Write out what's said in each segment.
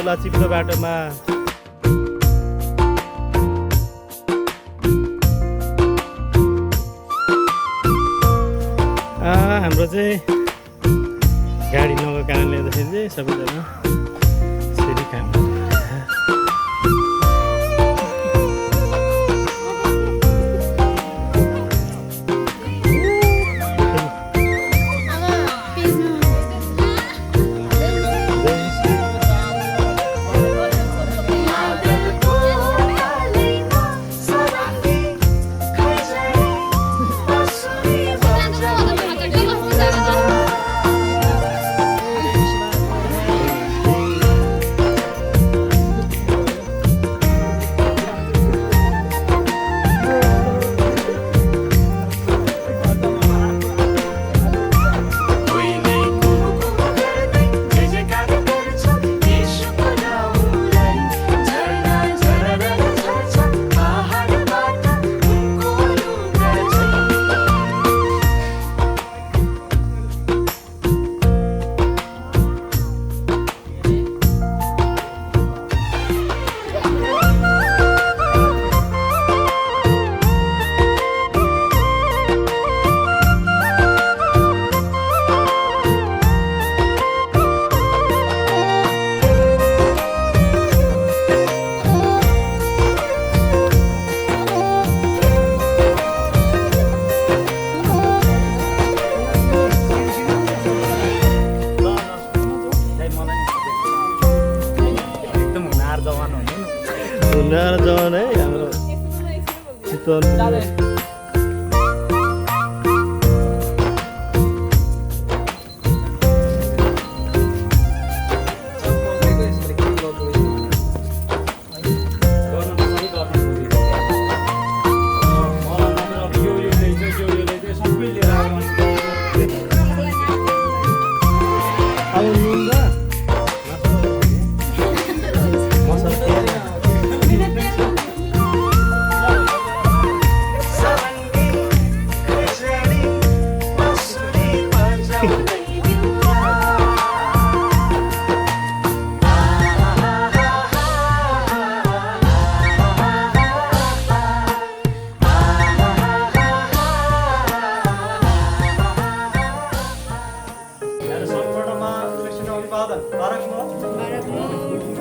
लचिलो बाटोमा। हाम्रो चाहिँ गाडी नगएको कारणले गर्दाखेरि चाहिँ सबैजना फेरि काम जवान है हाम्रो चितवन।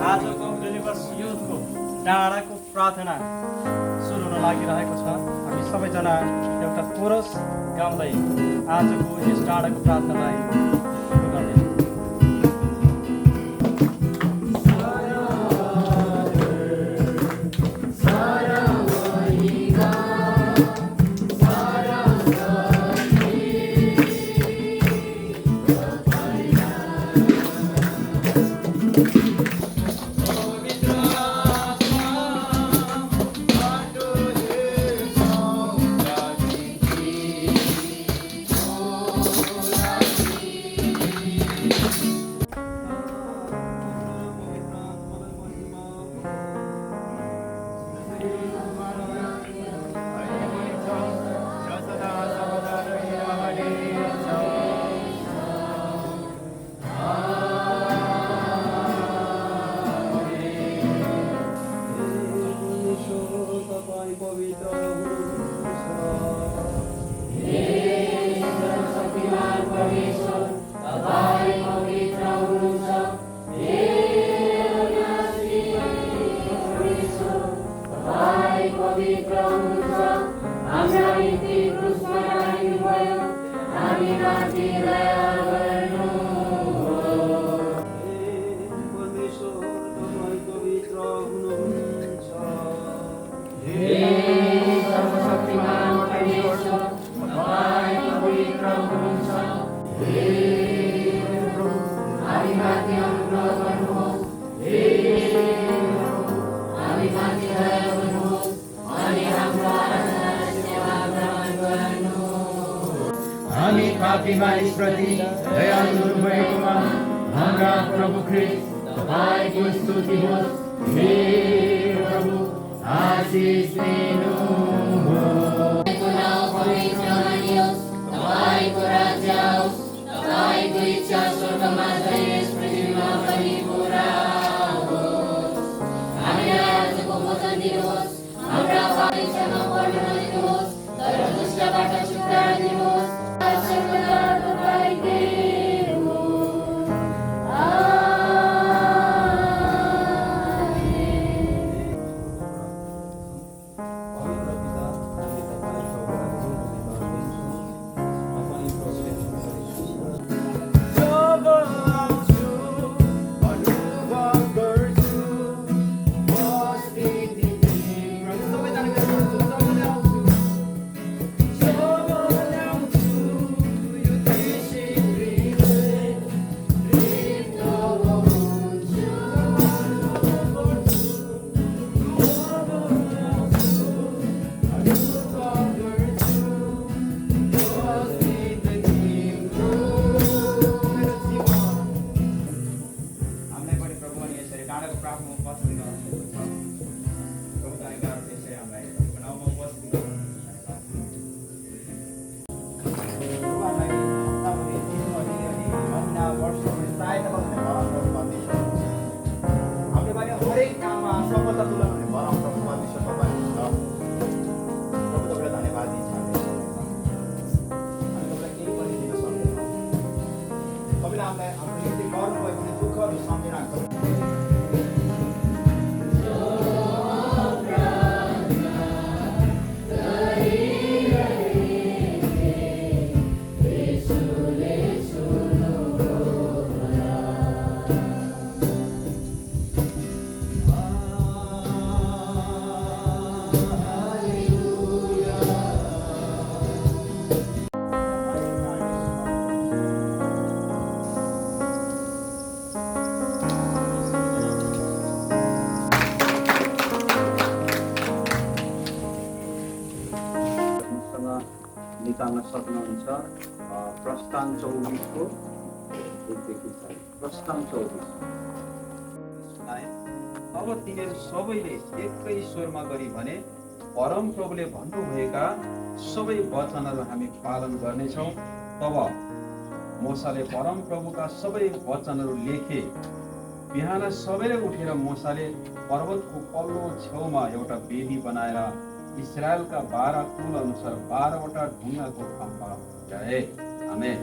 आजको युनिभर्स युथको डाँडाको प्रार्थना सुरु हुन लागिरहेको छ। हामी सबैजना एउटा कोरस गाउँदै आजको यस डाँडाको प्रार्थनालाई सुरु गर्दैछौँ। पापी मानिसप्रति दयालु हुनुभएकोमा हाम्रा प्रभु ख्रीष्ट तपाईको स्तुति होस्। हे प्रभु आशीष दिनुहोस्। तपाईँको नाम पवित्र मानियोस्, तपाईँको राज्य आओस्, तपाईँको इच्छा स्वर्गमा झैं यस पृथ्वीमा पनि पूरा होस्। निकाल्न सक्नुहुन्छ। प्रस्थान 24को 1देखि 6। प्रस्थान 24। अब तिनीहरू सबैले एकै स्वरमा गरी भने, परम प्रभुले भन्नुभएका सबै वचनहरू हामी पालन गर्नेछौँ। तब मोसाले परम प्रभुका सबै वचनहरू लेखे। बिहान सबैले उठेर मोसाले पर्वतको पल्लो छेउमा एउटा वेदी बनाएर इस्राएलका 12 कुल अनुसार 12वटा ढुङ्गाको खम्बा ल्याए। आमेन।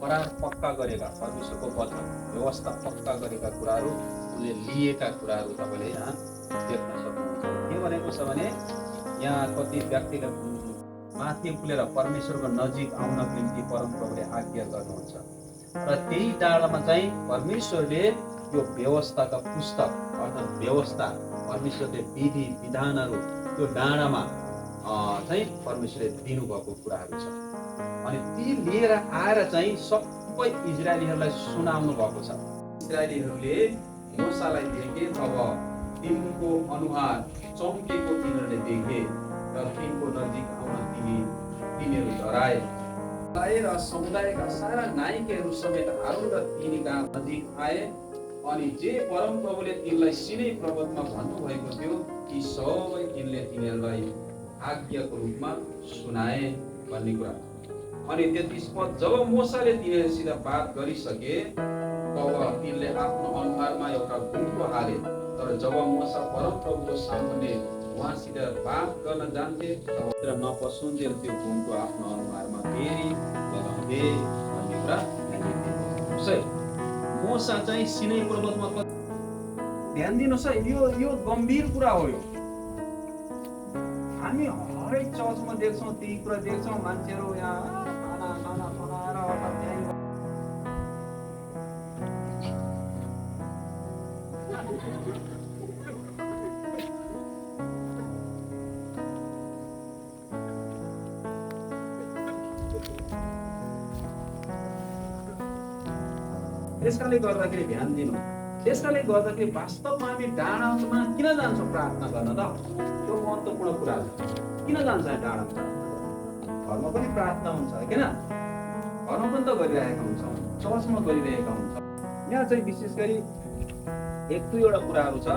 करार पक्का गरेका, परमेश्वरको वचन व्यवस्था पक्का गरेका कुराहरू, उनले लिएका कुराहरू तपाईँले यहाँ देख्न सक्नुहुन्छ। के भनेको छ भने, यहाँ कति व्यक्तिले माथि उक्लेर परमेश्वरको नजिक आउनको निम्ति परमप्रभुले आज्ञा गर्नुहुन्छ र त्यही डाँडामा चाहिँ परमेश्वरले यो व्यवस्थाका पुस्तक अर्थात् व्यवस्था, परमेश्वरले विधि विधानहरू त्यो डाँडामा चाहिँ परमेश्वरले दिनुभएको कुराहरू छ। अनि ती लिएर आएर चाहिँ सबै इजरायलीहरूलाई सुनाउनु भएको छ। इजरायलीहरूले मोसालाई देखे, अब तिनको अनुहार चम्केको तिनीहरूले देखे र तिनको नजिक आउन तिनीहरू डराए र समुदायका सारा नायिकाहरू समेत हारुन र तिनीका नजिक आए। अनि जे परम प्रभुले तिनलाई सिनै पर्वतमा भन्नुभएको थियो ती सबै तिनीहरूलाई आज्ञाको रूपमा सुनाए भन्ने कुरा। अनि त्यसपछि जब मोसाले तिनीहरूसित बात गरिसके तब तिनले आफ्नो अनुहारमा एउटा गुम्फो हाले। तर जब मोसा परम प्रभुको सामुन्ने उहाँसित बात गर्न जान्थे तर नपसुन्जेल त्यो गुम्फो आफ्नो अनुहारमा फेरि लगाउँथे भन्ने कुरा। मोसा चाहिँ सिनै पर्वतमा ध्यान दिनुहोस् है, यो गम्भीर कुरा हो। यो हामी हरेक चर्चमा देख्छौँ, त्यही कुरा देख्छौँ। मान्छेहरू यहाँ खाना बनाएर त्यसकाले गर्दाखेरि ध्यान दिनु। त्यसकाले गर्दाखेरि वास्तवमा हामी डाँडामा किन जान्छौँ प्रार्थना गर्न त? त्यो महत्त्वपूर्ण कुरा हो। किन जान्छ डाँडामा प्रार्थना गर्न? घरमा पनि प्रार्थना हुन्छ किन? घरमा पनि त गरिरहेका हुन्छौँ, चर्चमा गरिरहेका हुन्छौँ। यहाँ चाहिँ विशेष गरी 1-2वटा कुराहरू छ।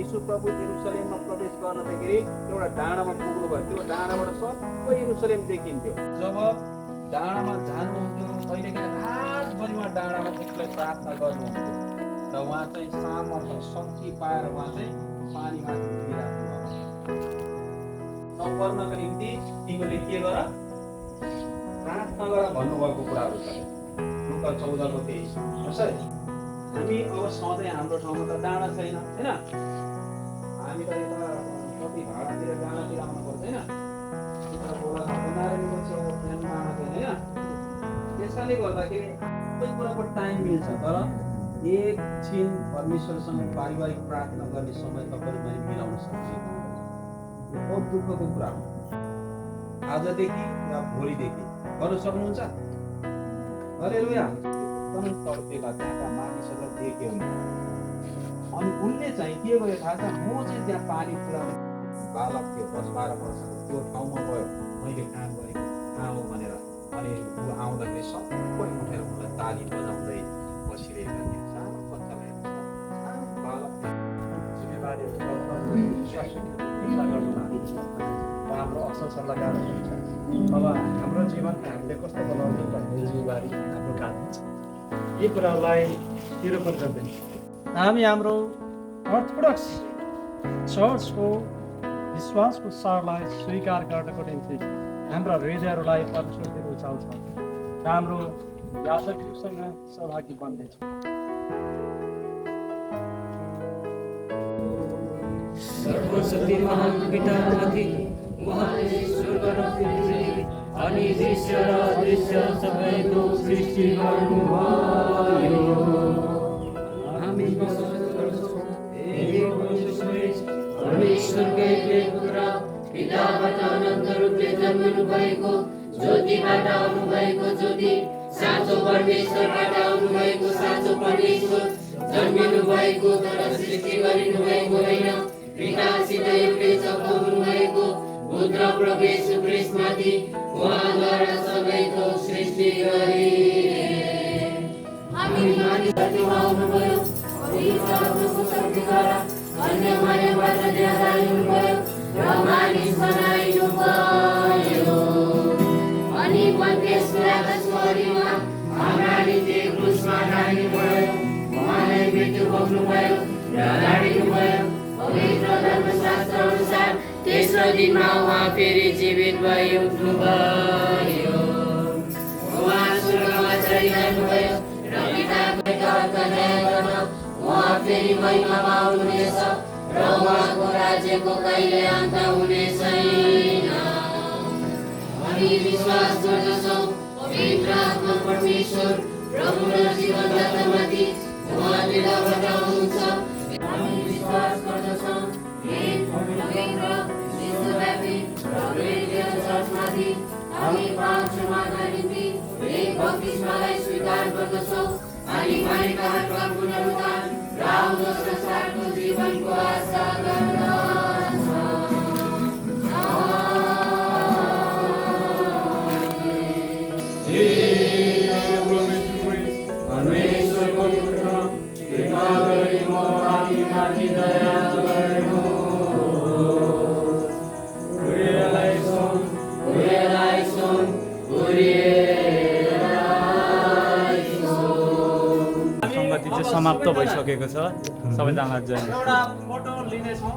यीशु प्रभु यरुसलेममा प्रवेश गर्दाखेरि एउटा डाँडामा पुग्नु भयो। त्यो डाँडाबाट सबै यरुसलेम देखिन्थ्यो। जब डाँडामा जानुहुन्थ्यो, कहिलेकाहीँ रातभरिमा डाँडामा एक्लै प्रार्थना गर्नुहुन्थ्यो र उहाँ चाहिँ सामर्थ्य शक्ति पाएर उहाँ चाहिँ पानीमाथि उभिराख्नु भएको। नपर्नको निम्ति तिमीले के गर? प्रार्थना गर भन्नुभएको कुराहरू छ। लुका 14को 23। हामी अब सधैँ हाम्रो ठाउँमा त डाँडा छैन होइन? हामी त यता कति भाडातिर डाँडातिर आउनु पर्छ होइन? त्यसकाले गर्दाखेरि सबै कुराको टाइम मिल्छ, तर एकछिन परमेश्वरसँग पारिवारिक प्रार्थना गर्ने समय तपाईँले मैले मिलाउन सक्छु। बहुत दुःखको कुरा हो। आजदेखि या भोलिदेखि गर्न सक्नुहुन्छ? हालेलुया। तडपेका त्यहाँका मानिसहरूलाई देख्यो अनि उनले चाहिँ के गर्यो थाहा छ? म चाहिँ त्यहाँ पानी पुऱ्याउने बालक थियो, 10-12 वर्षको, त्यो ठाउँमा गयो, मैले काम गरेको कहाँ हो भनेर। अनि ऊ आउँदाखेरि सबै उठेर मलाई ताली बजाउँदै बसिरहेका थिए। सानो बच्चालाई हाम्रो असल सल्लाहकार हुनुहुन्छ। अब हाम्रो जीवनमा हामीले कस्तो बनाउनु भन्ने जिम्मेवारी हाम्रो काम छ। यी कुराहरूलाई निरूपण गर्दैन। हामी हाम्रो अर्थोडक्स चर्चको विश्वासको सारलाई स्वीकार गर्नको निम्ति हाम्रा हृदयहरूलाई परमेश्वरले रुचाउँछ र हाम्रो याजकहरूसँग सहभागी बन्नेछ। सर्वशक्ति महान पितामाथि उहाँले स्वर्ग र पृथ्वी अनि दृश्य र अदृश्य सबैको सृष्टि गर्नुभयो। हामी परमेश्वरकै एक पुत्र पिताबाट अनन्त रूपले जन्मनु भएको, ज्योतिबाट आउनुभएको ज्योति, साँचो परमेश्वरबाट आउनुभएको साँचो परमेश्वर, जन्मिनु भएको तर सृष्टि गरिनु भएको होइन, पितासित एउटै शब्द हुनुभएको, बुद्ध पुत्र प्रभु येशू ख्रीष्टमाथि उहाँद्वारा सबैको सृष्टि गरे हामी मानिसहरूमा आउनुभयो पवित्र आत्माको शक्तिद्वारा अन्य मानवबाट ज्यादा हुनुभयो र मानिस बनाइनुभयो अनि पन्तेस पिलातस मरिमा हाम्रा निम्ति क्रुसमा टाँगिनुभयो उहाँले मृत्यु भोग्नुभयो र गाडिनुभयो पवित्र धर्मशास्त्र अनुसार तेस्रो दिनमा उहाँ फेरि जीवित भई उठ्नुभयो उहाँ स्वर्गमा चढिरहनुभयो र पिताको हातमा न्याय गर्न उहाँ फेरि महिमामा आउनुहुनेछ र उहाँको राज्यको कहिले अन्त हुने छैन हामी विश्वास गर्दछौँ पवित्र आत्मा परमेश्वर प्रभु र जीवनदातामाथि उहाँ पिताबाट आउनुहुन्छ हामी विश्वास गर्दछौँ एक पवित्र विश्वव्यापी र क्रिस्चियन चर्चमाथि हामी पाप क्षमाका निम्ति एक बप्तिस्मालाई स्वीकार गर्दछौँ अनि मरेकाहरूका पुनरुत्थान र आउँदो संसारको जीवनको आशा गर्दछौँ परमेश्वरको पुत्र कृपा गरी म हामीमाथि दया गर्नुहोस् सङ्गति चाहिँ समाप्त भइसकेको छ सबैजना जय एउटा फोटो लिनेछौँ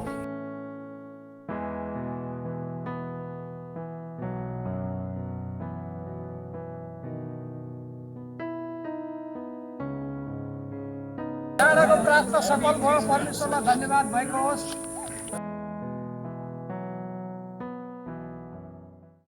प्रार्थना सफल भयो परमेश्वरलाई धन्यवाद भएको होस्।